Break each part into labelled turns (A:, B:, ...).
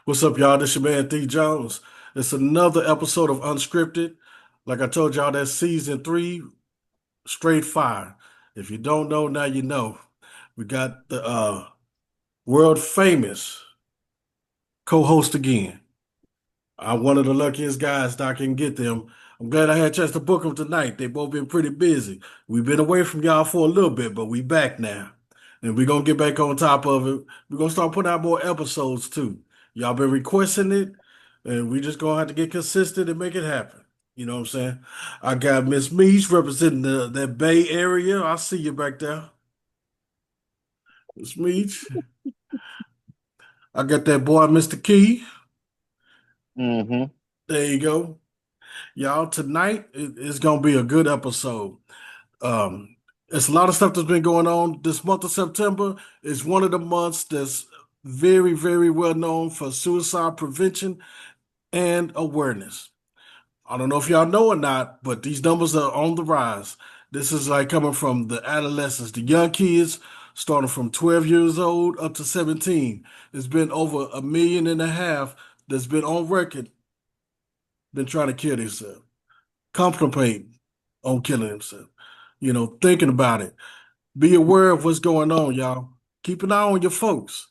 A: What's up, y'all? This your man D Jones. It's another episode of Unscripted. Like I told y'all, that's season three, straight fire. If you don't know, now you know. We got the world famous co-host again. I'm one of the luckiest guys that I can get them. I'm glad I had a chance to book them tonight. They both been pretty busy. We've been away from y'all for a little bit, but we back now. And we're gonna get back on top of it. We're gonna start putting out more episodes too. Y'all been requesting it, and we just gonna have to get consistent and make it happen. You know what I'm saying? I got Miss Meech representing that Bay Area. I see you back there. Miss Meech. I got that boy, Mister Key.
B: Hmm.
A: There you go. Y'all, tonight it's gonna be a good episode. Um, it's a lot of stuff that's been going on. This month of September is one of the months that's very, very well known for suicide prevention and awareness. I don't know if y'all know or not, but these numbers are on the rise. This is like coming from the adolescents, the young kids, starting from 12 years old up to 17. It's been over 1.5 million that's been on record, been trying to kill themselves, contemplating on killing themselves, thinking about it. Be aware of what's going on, y'all. Keep an eye on your folks,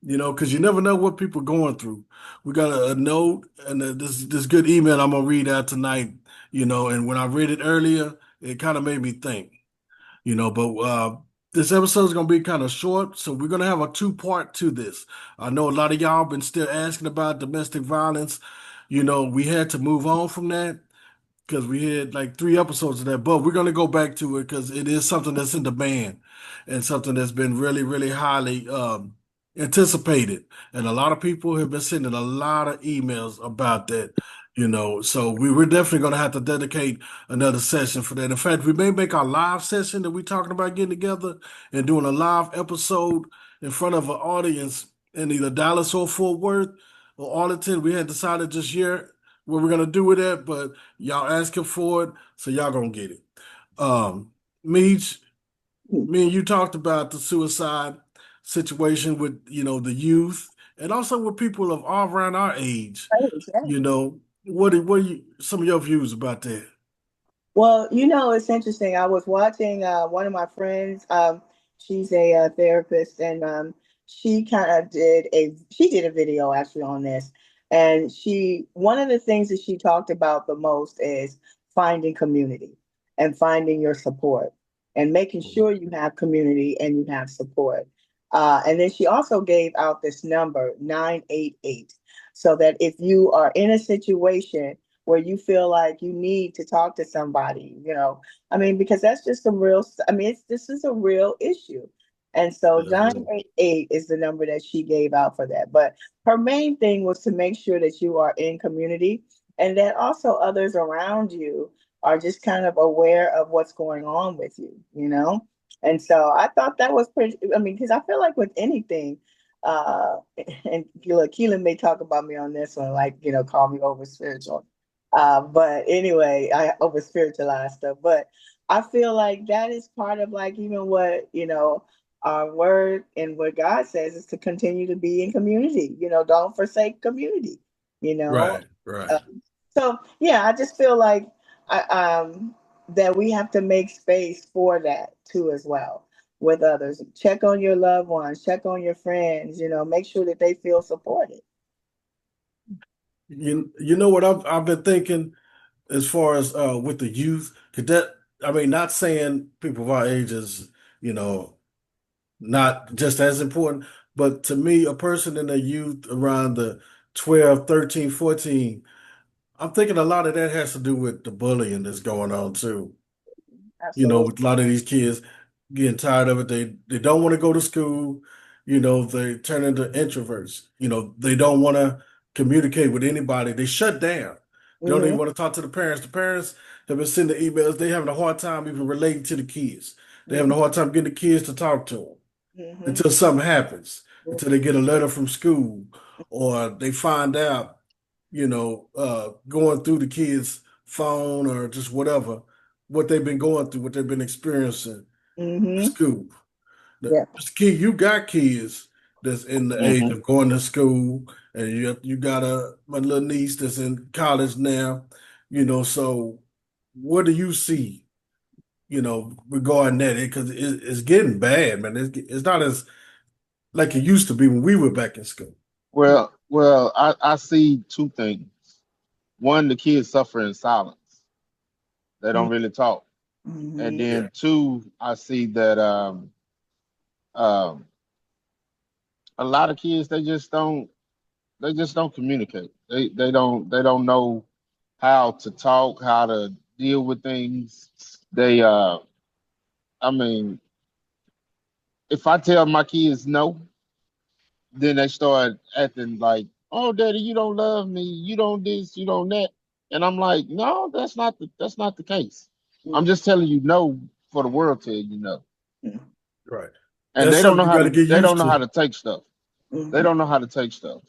A: because you never know what people are going through. We got a note and this good email I'm gonna read out tonight, and when I read it earlier, it kind of made me think, but this episode is gonna be kind of short, so we're gonna have a two-part to this. I know a lot of y'all been still asking about domestic violence. We had to move on from that because we had like 3 episodes of that, but we're going to go back to it because it is something that's in demand and something that's been really, really highly anticipated. And a lot of people have been sending a lot of emails about that, So we're definitely going to have to dedicate another session for that. In fact, we may make our live session that we're talking about getting together and doing a live episode in front of an audience in either Dallas or Fort Worth or Arlington. We had decided just yet where we're going to do it at, but y'all asking for it, so y'all gonna get it. Meech, me and you talked about the suicide situation with the youth and also with people of all around our age.
C: Right, yeah.
A: What are some of your views about that?
C: Well, it's interesting. I was watching one of my friends. She's a therapist, and she kind of did a video actually on this. And one of the things that she talked about the most is finding community and finding your support and making sure you have community and you have support. And then she also gave out this number 988, so that if you are in a situation where you feel like you need to talk to somebody, I mean, because that's just a real, I mean, this is a real issue. And so
A: Mhm.
C: 988 is the number that she gave out for that. But her main thing was to make sure that you are in community and that also others around you are just kind of aware of what's going on with you. And so I thought that was pretty, I mean, because I feel like with anything, uh, and Keelan may talk about me on this one, like, call me over spiritual. But anyway, I over spiritualized stuff. But I feel like that is part of like even what, our word and what God says is to continue to be in community. Don't forsake community, you know.
A: Right, right.
C: Uh, so yeah, I just feel like that we have to make space for that too as well with others. Check on your loved ones, check on your friends, make sure that they feel supported.
A: You know what I've been thinking as far as with the youth, 'cause that I mean, not saying people of our age is, you know, not just as important. But to me, a person in the youth around the 12, 13, 14, I'm thinking a lot of that has to do with the bullying that's going on too.
C: Absolutely.
A: With a lot of these kids getting tired of it. They don't want to go to school. They turn into introverts. They don't want to communicate with anybody. They shut down. They don't
C: Hmm.
A: even want to talk to the parents. The parents have been sending emails. They having a hard time even relating to the kids. They having a hard time getting the kids to talk to them
C: Hmm.
A: until something happens, until they get a letter from school or they find out, going through the kid's phone or just whatever, what they've been going through, what they've been experiencing in
C: Hmm.
A: school. Now,
C: Yeah.
A: Mr. Key, you got kids. that's in the age
B: Mm-hmm.
A: of going to school, and you got my little niece that's in college now. So what do you see? Regarding that, because it's getting bad, man. It's not as like it used to be when we were back in school.
B: Well, I see two things. One, the kids suffer in silence. They don't really talk. And
C: Mm-hmm.
A: Yeah,
B: then two, I see that um, a lot of kids they just don't communicate. They don't know how to talk, how to deal with things. They I mean, if I tell my kids no, then they start acting like, "Oh, daddy, you don't love me. You don't this, you don't that." And I'm like, "No, that's not the case. I'm just telling you no for the world to you know."
A: right.
B: And
A: That's
B: they don't
A: something
B: know
A: you
B: how
A: got to
B: to
A: get
B: they don't
A: used
B: know how
A: to.
B: to take stuff. They
C: Mm-hmm.
B: don't know how to take stuff.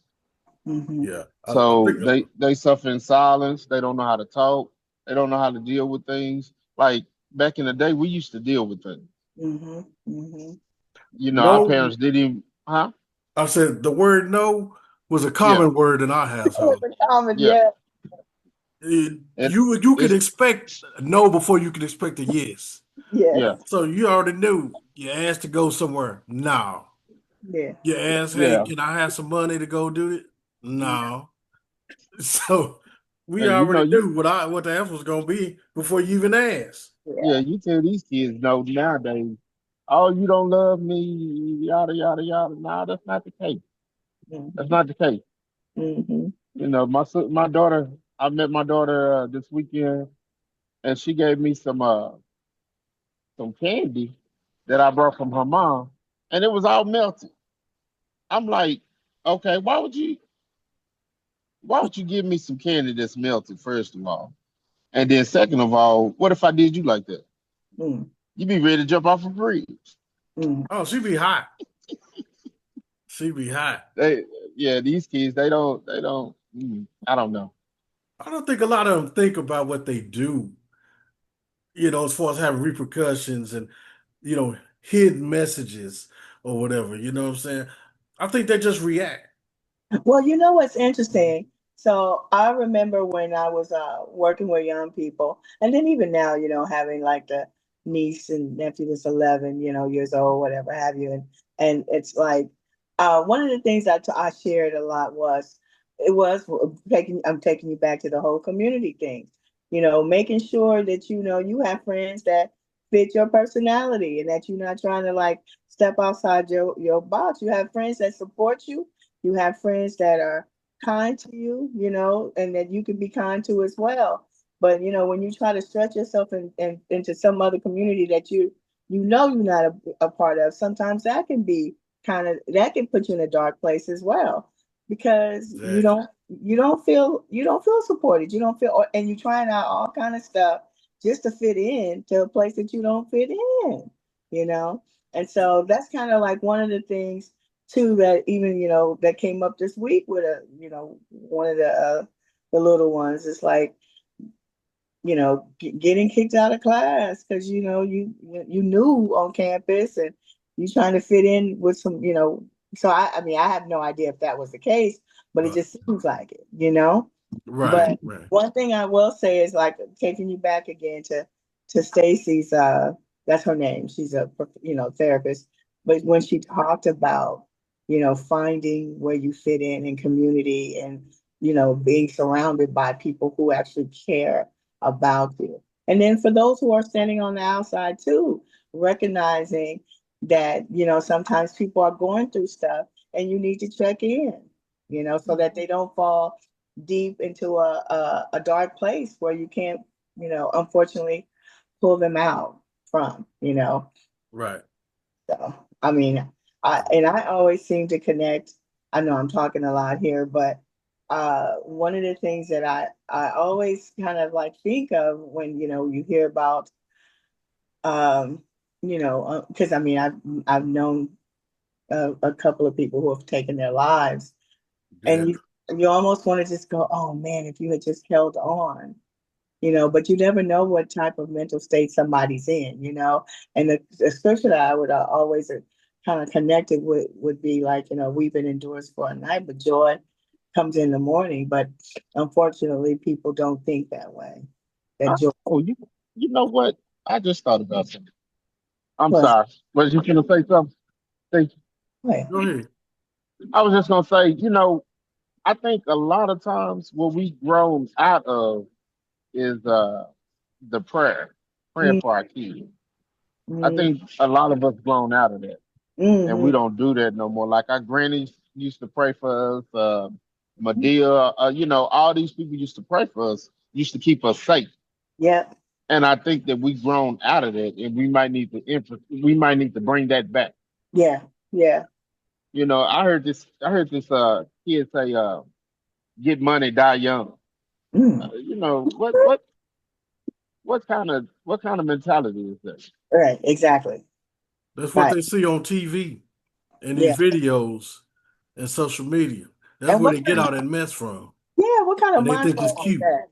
C: Mm-hmm.
A: Yeah, I
B: So
A: think.
B: they suffer in silence. They don't know how to talk. They don't know how to deal with things. Like back in the day, we used to deal with things.
C: Mm-hmm. Mm-hmm.
B: Our
A: No,
B: parents didn't even, huh?
A: I said the word no was a
B: Yeah,
A: common word in our household.
C: It's a common,
B: yeah.
C: yeah.
B: And
A: You could
B: it's
A: expect a no before you could expect a yes.
B: yeah,
C: Yes.
A: So you already knew you asked to go somewhere. No.
C: Yeah.
A: You asked, hey,
B: yeah.
A: can I have some money to go do it? No. So we
B: And
A: already knew what the answer was gonna be before you even asked.
B: yeah,
C: Yeah.
B: you tell these kids no nowadays. Oh, you don't love me, yada yada yada. Nah, that's not the case. That's
C: Mm-hmm.
B: not the case.
C: Mm-hmm.
B: My daughter. I met my daughter this weekend, and she gave me some candy that I brought from her mom, and it was all melted. I'm like, okay, why would you give me some candy that's melted, first of all? And then second of all, what if I did you like that?
C: Mm-hmm.
B: You be ready to jump off a bridge.
A: Oh, she be hot. She be hot.
B: They yeah, these kids I don't know.
A: I don't think a lot of them think about what they do, as far as having repercussions and, hidden messages or whatever. You know what I'm saying? I think they just react.
C: Well, you know what's interesting? So I remember when I was working with young people, and then even now, having like the niece and nephew that's 11, years old, whatever have you, and it's like one of the things I shared a lot was it was taking I'm taking you back to the whole community thing, making sure that you have friends that fit your personality and that you're not trying to like step outside your box. You have friends that support you, you have friends that are kind to you, and that you can be kind to as well. But when you try to stretch yourself into some other community that you're not a part of, sometimes that can be that can put you in a dark place as well because you
A: Exactly.
C: don't you don't feel supported. You don't feel, and you're trying out all kind of stuff just to fit in to a place that you don't fit in, you know. And so that's kind of like one of the things too that even that came up this week with one of the little ones. It's like getting kicked out of class because you knew on campus and you trying to fit in with some. So I mean I have no idea if that was the case, but it
A: Right.
C: just seems like it.
A: Right.
C: But
A: Right.
C: one thing I will say is like taking you back again to Stacy's that's her name. She's a therapist. But when she talked about, finding where you fit in community and being surrounded by people who actually care about you. And then for those who are standing on the outside too, recognizing that, sometimes people are going through stuff and you need to check in, so that they don't fall deep into a dark place where you can't, unfortunately pull them out from.
A: Right.
C: So, I mean, I always seem to connect. I know I'm talking a lot here, but one of the things that I always kind of like think of when, you hear about, um, because I mean, I've known a couple of people who have taken their lives, and
A: Yeah.
C: you almost want to just go, oh man, if you had just held on, but you never know what type of mental state somebody's in. And the scripture that I would always kind of connected with would be like, weeping endures for a night, but joy comes in the morning. But unfortunately, people don't think that way. That joy
B: Oh, you know what? I just thought about something. I'm
C: was
B: sorry. Was you gonna say something? Thank you.
C: joy.
A: Go ahead.
B: I was just gonna say, I think a lot of times what we grown out of is the praying
C: Mm,
B: for our kids. I
C: mm,
B: think a lot of us grown out of that, and
C: mm-hmm.
B: we don't do that no more. Like our grannies used to pray for us, Medea, all these people used to pray for us, used to keep us safe.
C: Yep.
B: And I think that we've grown out of that, and we might need to bring that back.
C: Yeah. Yeah.
B: I heard this kid say, "Get money, die young."
C: Mm,
B: What kind of mentality is that?
C: right. Exactly.
A: That's what
C: Right.
A: they see on TV and these
C: Yeah.
A: videos and social media. That's
C: And
A: where
C: what
A: they get
C: kind of
A: all that mess from.
C: what kind of
A: And they
C: mind
A: think it's
C: frame is
A: cute.
C: that?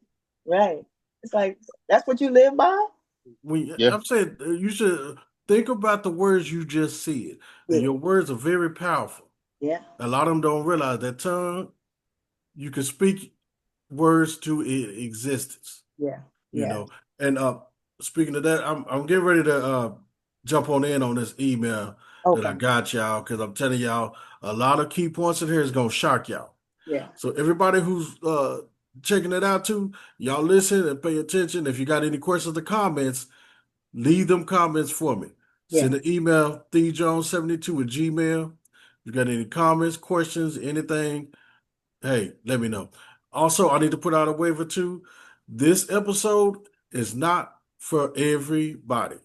C: Right. It's like that's what you live by?
B: Yeah,
A: I'm saying you should think about the words you just said. And
C: Yeah.
A: your words are very powerful.
C: Yeah.
A: A lot of them don't realize that tongue, you can speak words to existence,
C: Yeah.
A: you
C: Yeah.
A: know. And speaking of that, I'm getting ready to jump on this email that I
C: Okay.
A: got y'all because I'm telling y'all a lot of key points in here is gonna shock y'all.
C: Yeah.
A: So everybody who's checking it out too, y'all listen and pay attention. If you got any questions or comments, leave them comments for me.
C: Yeah.
A: Send an email, theejones72 at Gmail. If you got any comments, questions, anything, hey, let me know. Also, I need to put out a waiver too. This episode is not for everybody.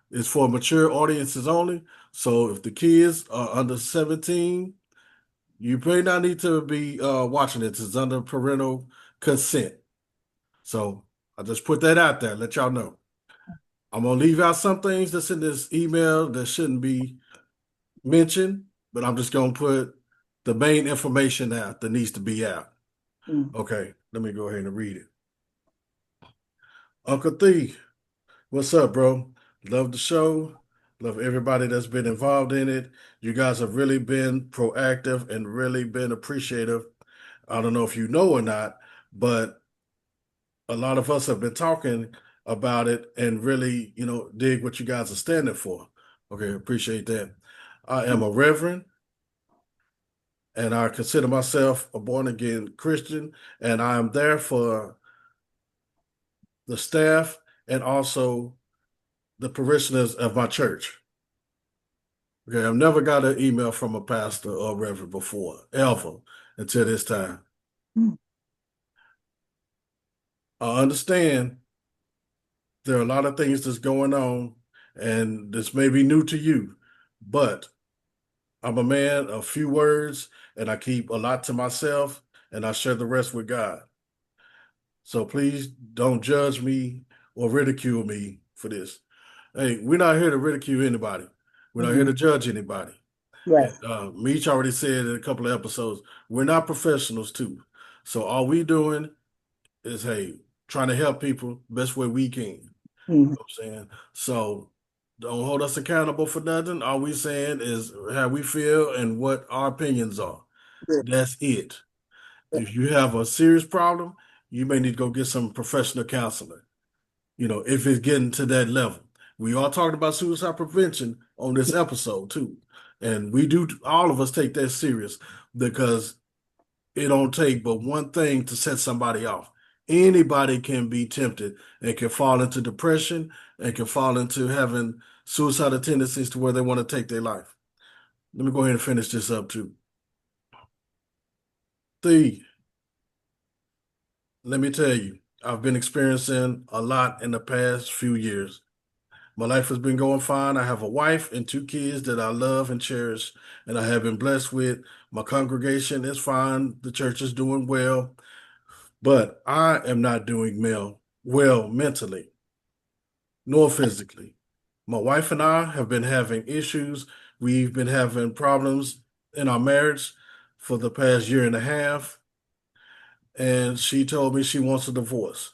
A: It's for mature audiences only. So if the kids are under 17, you may not need to be watching it. It's under parental consent. So I just put that out there, let y'all know. I'm gonna leave out some things that's in this email that shouldn't be mentioned, but I'm just gonna put the main information out that needs to be out.
C: Mm.
A: Okay, let me go ahead and read it. Uncle Thee, what's up, bro? Love the show. Love everybody that's been involved in it. You guys have really been proactive and really been appreciative. I don't know if you know or not, but a lot of us have been talking about it and really, dig what you guys are standing for. Okay, appreciate that. I am a reverend and I consider myself a born again Christian, and I am there for the staff and also the parishioners of my church. Okay, I've never got an email from a pastor or reverend before, ever, until this time.
C: Mm.
A: I understand there are a lot of things that's going on, and this may be new to you, but I'm a man of few words, and I keep a lot to myself, and I share the rest with God. So please don't judge me or ridicule me for this. Hey, we're not here to ridicule anybody. We're not here
C: Hmm.
A: to judge anybody.
C: Right.
A: And Meech already said in a couple of episodes, we're not professionals too. So all we doing is, hey, trying to help people best way we can. You
C: Hmm.
A: know what I'm saying? So don't hold us accountable for nothing. All we saying is how we feel and what our opinions are.
C: Good.
A: That's it. If you have a serious problem, you may need to go get some professional counseling. If it's getting to that level. We are talking about suicide prevention on this episode too. And we do, all of us take that serious because it don't take but one thing to set somebody off. Anybody can be tempted and can fall into depression and can fall into having suicidal tendencies to where they want to take their life. Let me go ahead and finish this up too. Three, let me tell you, I've been experiencing a lot in the past few years. My life has been going fine. I have a wife and two kids that I love and cherish, and I have been blessed with. My congregation is fine. The church is doing well, but I am not doing well mentally nor physically. My wife and I have been having issues. We've been having problems in our marriage for the past year and a half, and she told me she wants a divorce.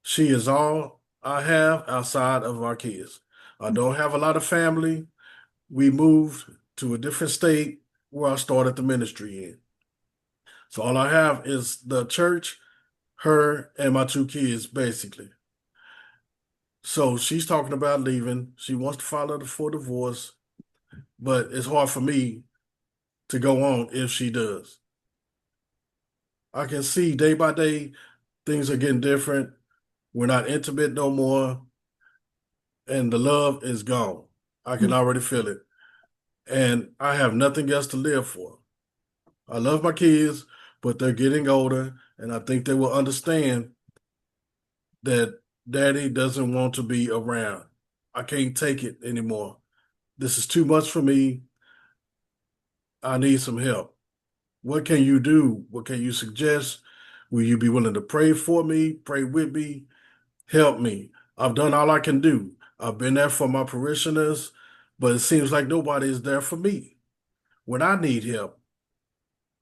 A: She is all I have outside of our kids. I don't have a lot of family. we moved to a different state where I started the ministry in. So all I have is the church, her, and my two kids, basically. So she's talking about leaving. She wants to file for divorce, but it's hard for me to go on if she does. I can see day by day things are getting different. We're not intimate no more, and the love is gone. I can already feel it. And I have nothing else to live for. I love my kids, but they're getting older, and I think they will understand that daddy doesn't want to be around. I can't take it anymore. This is too much for me. I need some help. What can you do? What can you suggest? Will you be willing to pray for me, pray with me, help me? I've done all I can do. I've been there for my parishioners, but it seems like nobody is there for me. When I need help,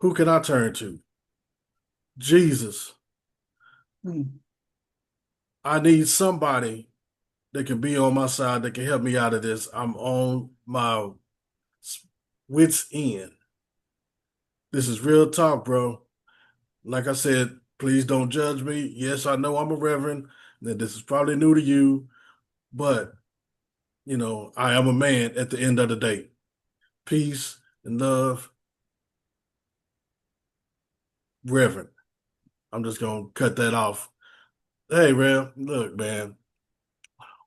A: who can I turn to? Jesus.
C: Mm.
A: I need somebody that can be on my side that can help me out of this. I'm on my wits end. This is real talk, bro. Like I said, please don't judge me. Yes, I know I'm a reverend, that this is probably new to you, but I am a man at the end of the day. Peace and love, reverend. I'm just gonna cut that off. Hey, Rev, look, man,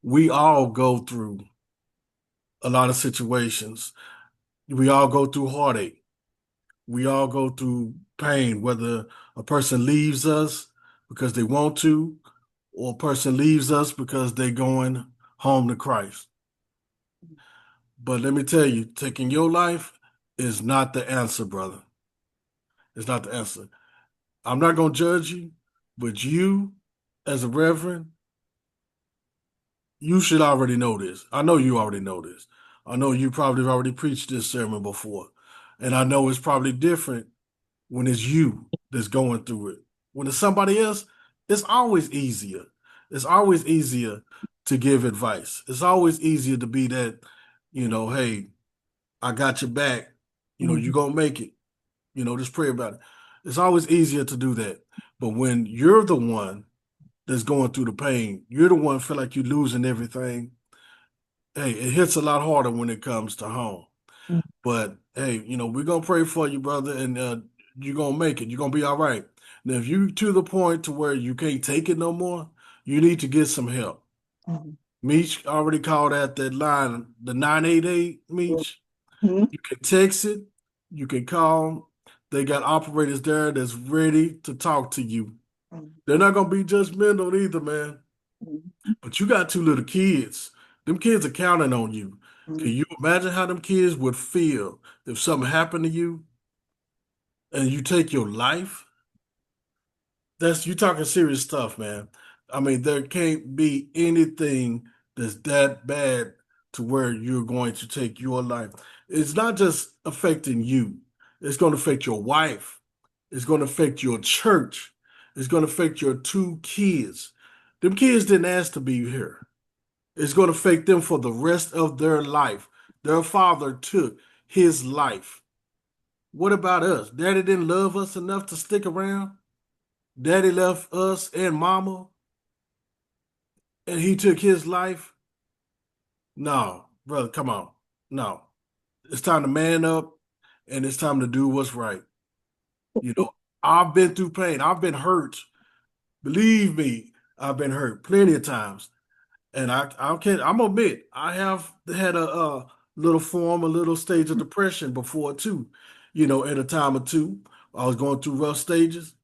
A: we all go through a lot of situations. We all go through heartache. We all go through pain, whether a person leaves us because they want to, or a person leaves us because they're going home to Christ. But let me tell you, taking your life is not the answer, brother. It's not the answer. I'm not going to judge you, but you, as a reverend, you should already know this. I know you already know this. I know you probably have already preached this sermon before. And I know it's probably different when it's you that's going through it. When it's somebody else, it's always easier. It's always easier to give advice. It's always easier to be that, hey, I got your back. You're
C: Mhm.
A: gonna make it. Just pray about it. It's always easier to do that. But when you're the one that's going through the pain, you're the one feel like you're losing everything. Hey, it hits a lot harder when it comes to home.
C: Mhm.
A: But hey, we're gonna pray for you, brother, and you're gonna make it. You're gonna be all right. Now, if you to the point to where you can't take it no more, you need to get some help.
C: Mhm.
A: Meech already called out that line, the 988, Meech.
C: Mhm.
A: You can text it, you can call. They got operators there that's ready to talk to you. They're not gonna be judgmental either, man.
C: Mhm.
A: But you got two little kids. Them kids are counting on you. Can
C: Mhm.
A: you imagine how them kids would feel if something happened to you and you take your life? That's you talking serious stuff, man. I mean, there can't be anything that's that bad to where you're going to take your life. It's not just affecting you. It's going to affect your wife. It's going to affect your church. It's going to affect your two kids. Them kids didn't ask to be here. It's going to affect them for the rest of their life. Their father took his life. What about us? Daddy didn't love us enough to stick around. Daddy left us and mama, and he took his life. No, brother, come on. No, it's time to man up, and it's time to do what's right. You know, I've been through pain. I've been hurt. Believe me, I've been hurt plenty of times. And I can I'm admit I have had a little form, a little stage of depression before too. At a time or two, I was going through rough stages,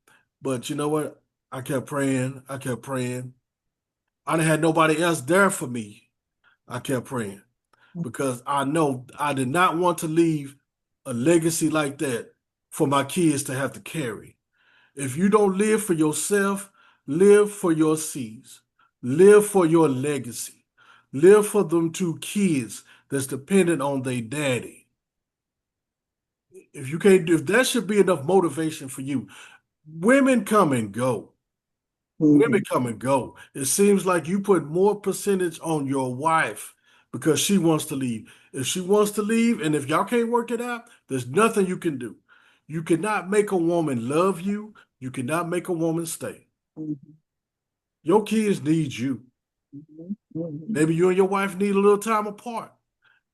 A: but you know what? I kept praying. I kept praying. I didn't have nobody else there for me. I kept praying because I know I did not want to leave a legacy like that for my kids to have to carry. If you don't live for yourself, live for your seeds. Live for your legacy. Live for them two kids that's dependent on their daddy. If you can't do, if that should be enough motivation for you. Women come and go. Women
C: Mhm.
A: come and go. It seems like you put more percentage on your wife because she wants to leave. If she wants to leave, and if y'all can't work it out, there's nothing you can do. You cannot make a woman love you. You cannot make a woman stay.
C: Mhm.
A: Your kids need you.
C: Mhm. Mhm.
A: Maybe you and your wife need a little time apart.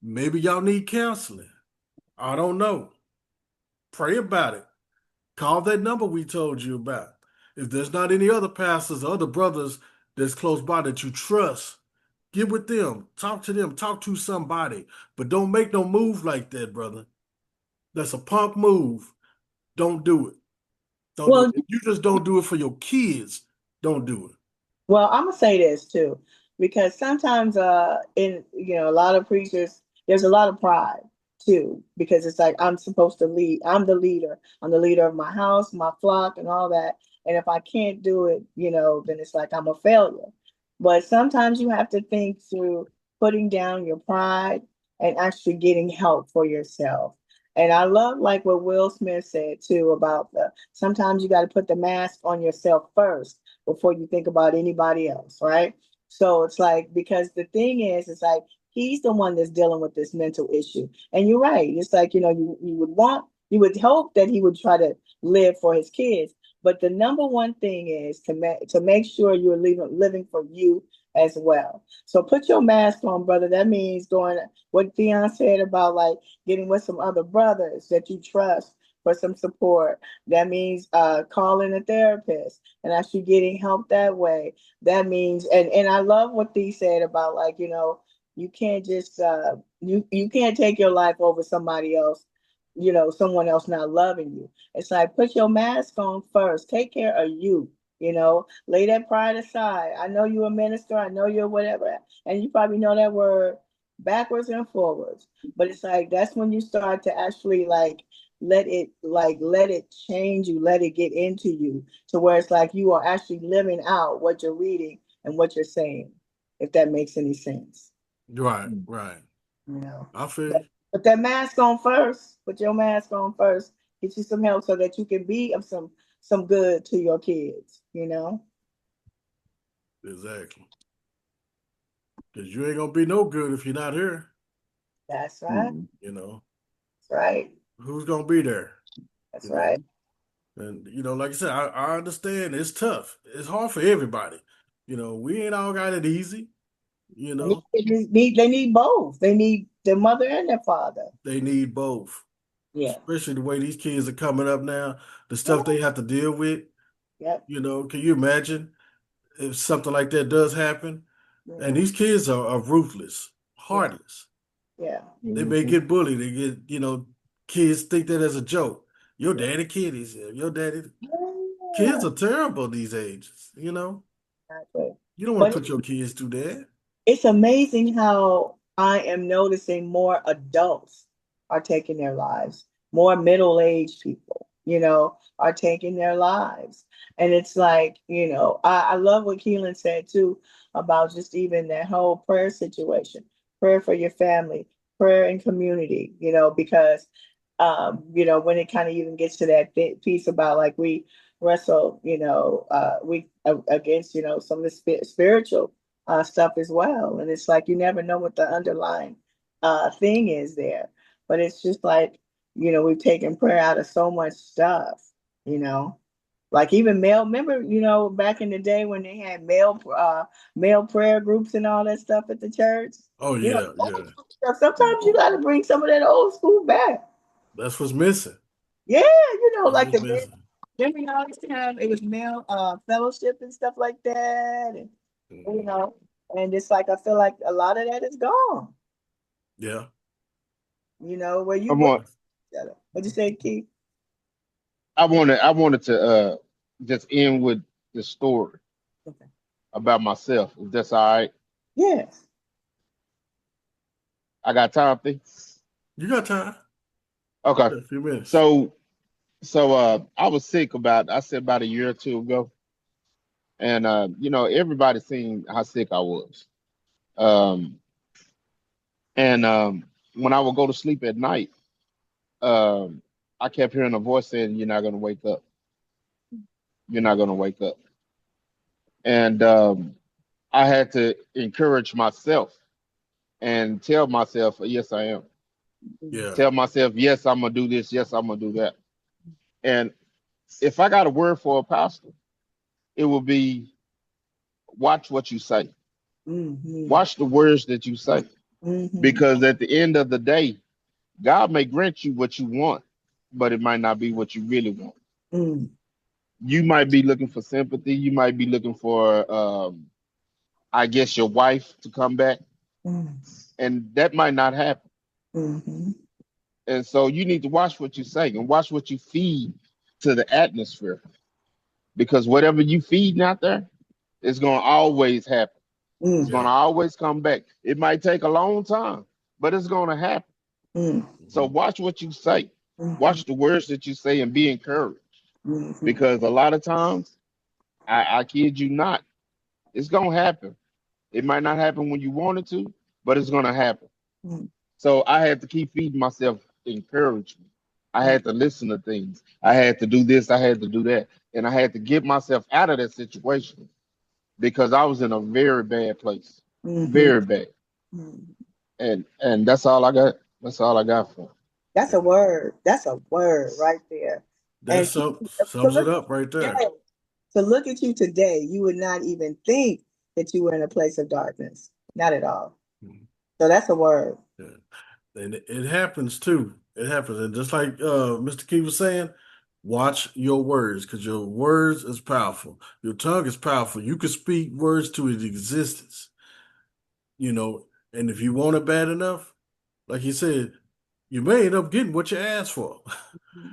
A: Maybe y'all need counseling. I don't know. Pray about it. Call that number we told you about. If there's not any other pastors or other brothers that's close by that you trust, get with them. Talk to them. Talk to somebody. But don't make no move like that, brother. That's a punk move. Don't do it. Don't do it.
C: Well,
A: If you just don't do it for your kids, don't do it.
C: Well, I'm gonna say this too, because sometimes in a lot of preachers, there's a lot of pride too, because it's like I'm supposed to lead. I'm the leader. I'm the leader of my house, my flock, and all that. And if I can't do it, then it's like I'm a failure. But sometimes you have to think through putting down your pride and actually getting help for yourself. And I love like what Will Smith said too about the sometimes you got to put the mask on yourself first before you think about anybody else, right? So it's like, because the thing is, it's like he's the one that's dealing with this mental issue. And you're right. It's like, you would hope that he would try to live for his kids. But the number one thing is to make sure you're living for you as well. So put your mask on, brother. That means going what Theon said about like getting with some other brothers that you trust for some support. That means calling a therapist and actually getting help that way. That means, and I love what Thee said about like, you can't just you can't take your life over somebody else, someone else not loving you. It's like put your mask on first. Take care of you. Lay that pride aside. I know you're a minister. I know you're whatever, and you probably know that word backwards and forwards. But it's like that's when you start to actually let it change you, let it get into you to where it's like you are actually living out what you're reading and what you're saying, if that makes any sense.
A: Right, right.
C: You know.
A: I feel
C: But
A: you.
C: put that mask on first. Put your mask on first. Get you some help so that you can be of some good to your kids.
A: Exactly. Because you ain't gonna be no good if you're not here.
C: That's right.
B: Mhm.
A: You know,
C: That's right.
A: who's gonna be there?
C: That's
A: You know,
C: right.
A: and like I said, I understand it's tough. It's hard for everybody. We ain't all got it easy. You
C: And
A: know,
C: they need both. They need their mother and their father.
A: they need both,
C: Yeah.
A: especially the way these kids are coming up now, the stuff
C: Yeah.
A: they have to deal with.
C: Yep.
A: Can you imagine if something like that does happen? And
C: Yeah.
A: these kids are ruthless,
C: Yeah.
A: heartless.
C: Yeah.
A: They may
B: Mhm.
A: get bullied. They get, kids think that as a joke. Your
C: Yeah.
A: daddy kid, he said. Your daddy. Kids
C: Yeah.
A: are terrible these ages.
C: Exactly.
A: You don't want
C: But
A: to put your kids through that.
C: it's amazing how I am noticing more adults are taking their lives, more middle-aged people, are taking their lives. And it's like, I love what Keelan said too about just even that whole prayer situation, prayer for your family, prayer and community, because when it kind of even gets to that piece about like we wrestle, we against, some of the spiritual stuff as well. And it's like you never know what the underlying thing is there. But it's just like, we've taken prayer out of so much stuff, you know. Like even male, remember, back in the day when they had male prayer groups and all that stuff at the church.
A: Oh yeah,
C: Old
A: yeah.
C: school stuff. Sometimes you got to bring some of that old school back.
A: That's what's missing.
C: Yeah,
A: That's
C: like
A: what's
C: the men,
A: missing.
C: remember y'all used to have it was male fellowship and stuff like that, and you
A: Mhm.
C: know, and it's like I feel like a lot of that is gone.
A: Yeah.
C: Where
B: I
C: you what?
B: want
C: What'd you say, Keith?
B: I wanted to just end with the story
C: Okay.
B: about myself, if that's all right.
C: Yes.
B: I got time, things.
A: You got time.
B: Okay.
A: Yeah, a few minutes.
B: So I was sick I said about a year or two ago, and everybody seen how sick I was. Um, and when I would go to sleep at night, um, I kept hearing a voice saying, "You're not gonna wake up. You're not gonna wake up." And I had to encourage myself and tell myself, yes, I am.
A: Yeah.
B: Tell myself, yes, I'm gonna do this. Yes, I'm gonna do that. And if I got a word for a pastor, it will be watch what you say.
C: Mm-hmm.
B: Watch the words that you say.
C: Mm-hmm.
B: Because at the end of the day, God may grant you what you want, but it might not be what you really want.
C: Mm-hmm.
B: You might be looking for sympathy. You might be looking for, I guess, your wife to come back, and that might not happen.
C: Mm-hmm.
B: And so you need to watch what you say and watch what you feed to the atmosphere, because whatever you feeding out there, it's gonna always happen. It's
C: Mm-hmm.
B: gonna
A: Yeah.
B: always come back. It might take a long time, but it's gonna happen. So
A: Mhm.
B: watch what you say.
C: Mm-hmm.
B: Watch the words that you say and be encouraged.
C: Mm-hmm.
B: Because a lot of times, I kid you not, it's gonna happen. It might not happen when you want it to, but it's gonna happen. So I had to keep feeding myself encouragement. I had to listen to things. I had to do this. I had to do that, and I had to get myself out of that situation because I was in a very bad place,
C: Mm-hmm.
B: very bad.
C: Mm-hmm.
B: And that's all I got. That's all I got for.
C: That's a
A: Yeah.
C: word. That's a word right there.
A: That
C: And to
A: sums it
C: look
A: up right
C: at
A: there.
C: today, to look at you today, you would not even think that you were in a place of darkness. Not at all.
A: Mhm.
C: So that's a word.
A: Yeah. And it happens too. It happens. And just like Mr. Key was saying, watch your words because your words is powerful. Your tongue is powerful. You can speak words to its existence, you know, and if you want it bad enough, like you said, you may end up getting what you asked for.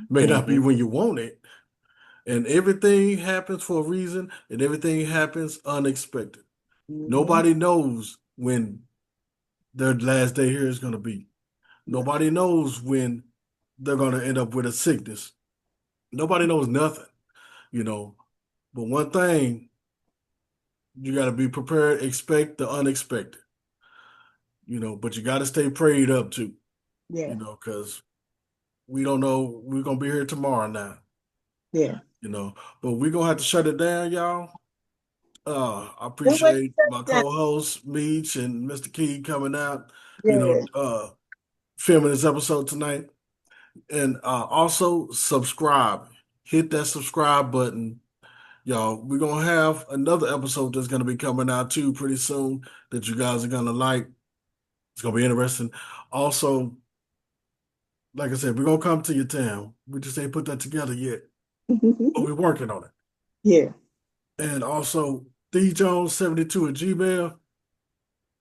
A: May not be
B: Hmm.
A: when you want it. And everything happens for a reason, and everything happens unexpected.
C: Mm-hmm.
A: Nobody knows when their last day here is going to be.
C: No.
A: Nobody knows when they're going to end up with a sickness. Nobody knows nothing, you know. But one thing, you got to be prepared, expect the unexpected, but you got to stay prayed up too,
C: Yeah.
A: because we don't know. We're going to be here tomorrow now,
C: Yeah.
A: you know. But we're going to have to shut it down, y'all. I
C: Good way to
A: appreciate
C: shut
A: my
C: it down.
A: co-hosts, Meech and Mr. Key coming out,
C: Yeah.
A: filming this episode tonight. And also subscribe. Hit that subscribe button. Y'all, we're gonna have another episode that's gonna be coming out too pretty soon that you guys are gonna like. It's gonna be interesting. Also, like I said, we're gonna come to your town. We just ain't put that together yet, but we're working on it.
C: Yeah.
A: And also, thejones72 at Gmail.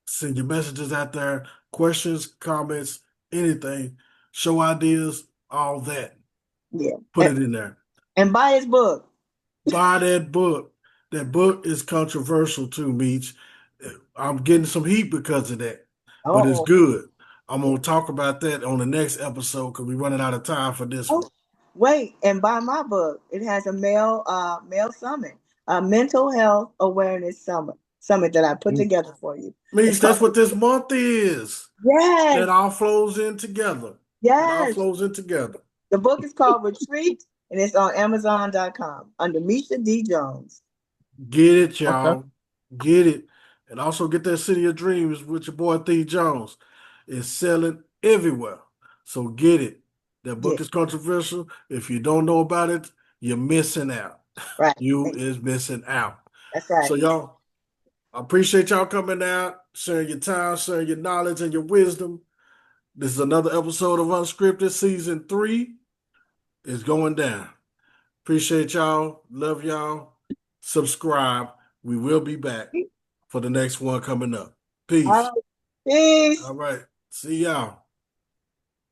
A: Send your messages out there, questions, comments, anything, show ideas, all that.
C: Yeah.
A: Put it in there.
C: And buy his book.
A: Buy that book. That book is controversial too, Meech. I'm getting some heat because of that, but it's
C: Oh.
A: good. I'm gonna talk about that on the next episode because we're running out of time for this
C: Oh,
A: one.
C: wait, and buy my book. It has a male summit, a mental health awareness summit that I put together for you. It's
A: Meech,
C: called
A: that's what this month is. It
C: Yes,
A: all flows in together. It all
C: yes.
A: flows in together.
C: The book is called Retreat, and it's on Amazon.com under Misha D. Jones.
A: Get it,
B: Okay.
A: y'all. Get it. And also get that City of Dreams with your boy Thee Jones. It's selling everywhere. So get it. That
C: Yeah,
A: book is controversial. If you don't know about it, you're missing out.
C: right.
A: You is missing out.
C: That's
A: So
C: right.
A: y'all, I appreciate y'all coming out, sharing your time, sharing your knowledge and your wisdom. This is another episode of Unscripted Season 3. It's going down. Appreciate y'all. Love y'all. Subscribe. We will be back for the next one coming up.
C: All
A: Peace.
C: right. Peace.
A: All right. See y'all.